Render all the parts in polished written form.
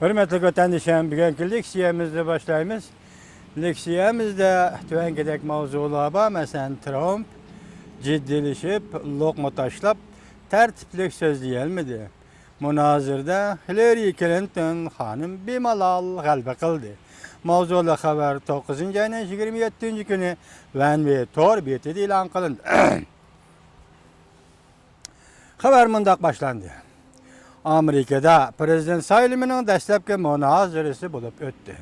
Hürmetli vatandaşlarım, bugünkü leksiyamızda başlayımız. Leksiyamızda tüvenkidek mavzular var. Mesela Trump ciddilişip, lokma taşlap, tertiplik sözleyelmedi. Münazırda Hillary Clinton hanım bemalal galba kıldı. Mavzula haber 9. ayının 27. günü Van ve Tor betide ilan kılındı. Haber mundaq başlandı. Amerika'da prezident sayılımının dastlabki münazirasi bo'lib o'tdi.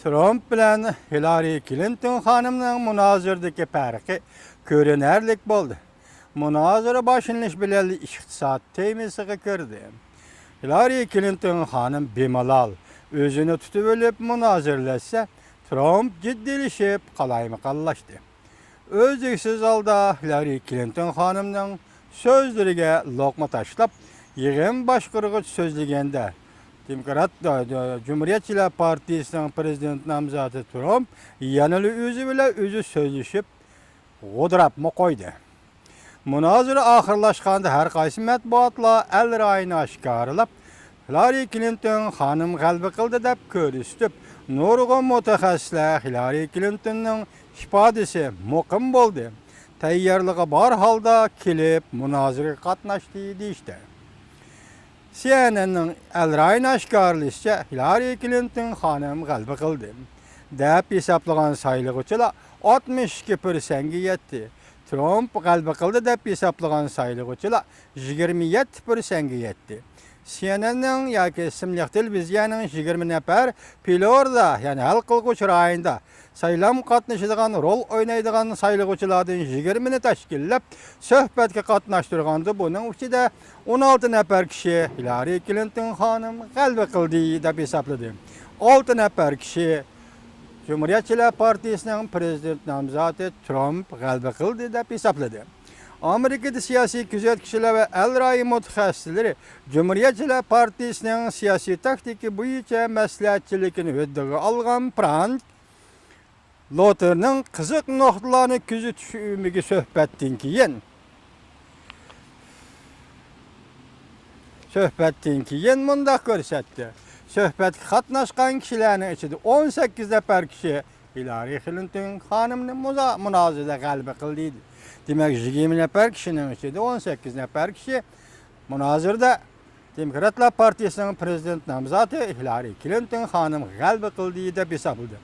Trump bilan Hillary Clinton xonimning munoziradagi farqi ko'rinarli bo'ldi. Munozara boshlanish bilan iqtisod temasiga kirdi. Hillary Clinton xonim bemalol o'zini tutib olib munoziralashsa, Trump jiddilashib qalaymiqallashdi. O'zliksiz holda Hillary Clinton xonimning so'zlariga loqma tashlab, yig'in boshqaruvchi so'zlaganda Demokrat Cumhuriyetçiler Partisining prezident nomzodi Trump yana o'zi bilan o'zi so'zlashib, g'o'dirabmi qo'ydi. Munozara oxirlashganda har qaysi matbuotlar al-rayni oshkorlab, Hillary Clinton xonim g'alaba qildi deb ko'rsatib, nurg'un mutaxassislar Hillary Clintonning ifodasi muqim bo'ldi. Tayyorligi bor holda kelib munozaraga qatnashdi deyishdi. CNN'ning al-rayni oshkorlashicha Hillary Clinton xonim g'alaba qildi deb hisoblagan saylovchilar 62%ga yetdi. Trump g'alaba qildi deb hisoblagan saylovchilar 27%ga yetdi. CNN'ning yoki ismli televiziyaning 20 nafar pilorda, ya'ni hal qilguvchi rayonda saylam qatnashadigan, rol o'ynaydigan saylovchilardan 20 ni tashkillab suhbatga qatnashtirganda, buning ichida 16 nafar kishi Hillary Clinton xonim g'alaba qildi deb hisobladi. 6 nafar kishi Cumhuriyetçiler Partisining prezident nomzodi Trump g'alaba qildi deb hisobladi. Amerikada siyosiy kuzatuvchilar va al-ra'y mutaxassislari Cumhuriyetçiler Partisining siyosiy taktiki bo'yicha maslahatchiligini o'ddaga olgan Frank Loterning qiziq nuqtalarini kuzatish umiga suhbatdan keyin mundaq ko'rsatdi. Suhbatga qatnashgan kishilarning ichida 18 nafar kishi Hillary Clinton xonimni munozarada g'alaba qildi. Demak, 20 nafar kishining ichida 18 nafar kishi munozarada Demokratlar Partiyasining prezident nomzodi Hillary Clinton xonim g'alaba qildi deb hisobladi.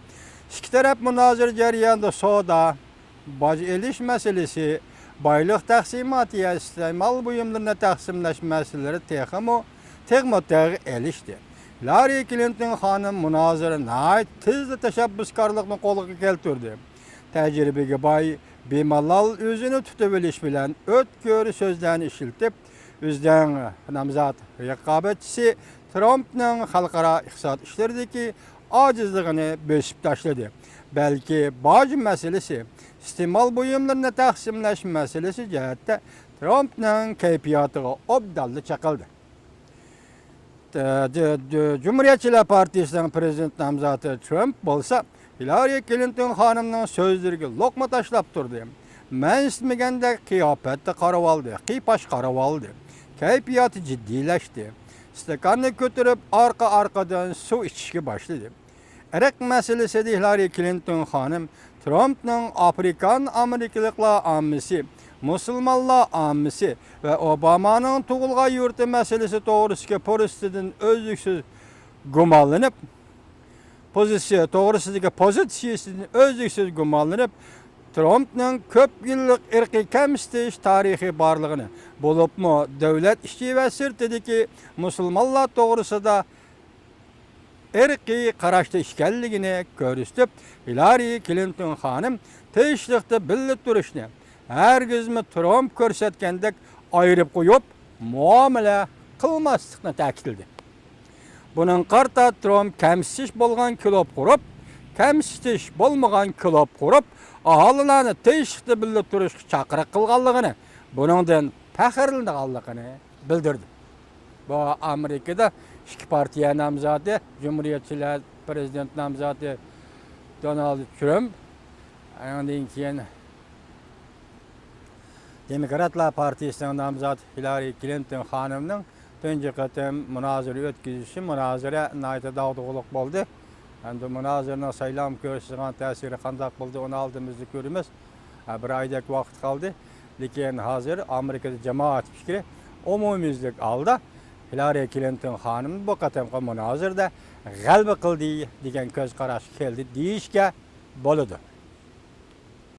İki taraf munozara jarayonida savdo, boj elish masalasi, boylik taqsimoti, iste'mol buyumlarini taqsimlash masalalari texmo elishdi. Hillary Clinton xonim munozara tezda tashabbuskorlikni qo'lga keltirdi. Tajribaga boy, bemalol o'zini tutib olish bilan o'tkir so'zlarni ishlatib, o'zidan nomzod raqobatchisi Trumpning xalqaro iqtisod ishlaridagi acizligini bosib tashladi. Balki boj masalasi, iste'mol buyumlarini taqsimlash masalasi jihatda Trumpning kayfiyatiga obdalli chaqildi. Cumhuriyetçiler Partisining prezident nomzodi Trump bo'lsa, Hillary Clinton xonimning so'zlariga loqma tashlab turdi. Men istmaganda qiyofatda qarab oldi, qiyosh qarab oldi. Kayfiyati jiddiylashdi. Stakanni ko'tarib orqa-orqadan suv ichishga boshladi. Iraq masalasida Hillary Clinton xonim Trumpning Afrikan Amerikaliklar ommasi, musulmonlar ommasi va Obamaning tug'ilgan yurti masalasi to'g'risida postidan o'zliksiz gumonlanib, pozitsiyasidan o'zliksiz gumonlanib, Trumpning ko'p yillik irqiy kamsitish tarixi borligini, bo'libmi davlat ishchi va sirtidagi musulmonlar to'g'risida irqiy qarashda ishkanligini ko'rsatib, Hillary Clinton xonim tinchlikda birga turishni, hargizmi Trump ko'rsatgandek ayirib qo'yib, muomala qilmaslikni ta'kidladi. Buning qarta Trump kamsitish bo'lgan klub qurib, kamsitish bo'lmagan klub qurib, aholilarni tinchlikda birga turishga chaqiriq qilganligini, buningdan faxrlanganligini bildirdi. Bu Amerikada ikki partiya nomzodi, Cumhuriyetçiler prezident nomzodi Donald Trump, undan keyin Demokratlar Partisining nomzodi Hillary Clinton xonimning Tunji qatam munozara o'tkazishi munozara nayta dağdığılık bo'ldi. Endi munozarani saylam ko'rsatgan ta'siri qanday bo'ldi, uni oldimizda ko'ramiz. Bir oydak vaqt qoldi. Lekin hozir Amerikada jamoat fikri umumiylik aldı. Hillary Clinton xonim bu qatamqi munozarada g'alaba qildi degan ko'z qarash keldi deyishga bo'ladi.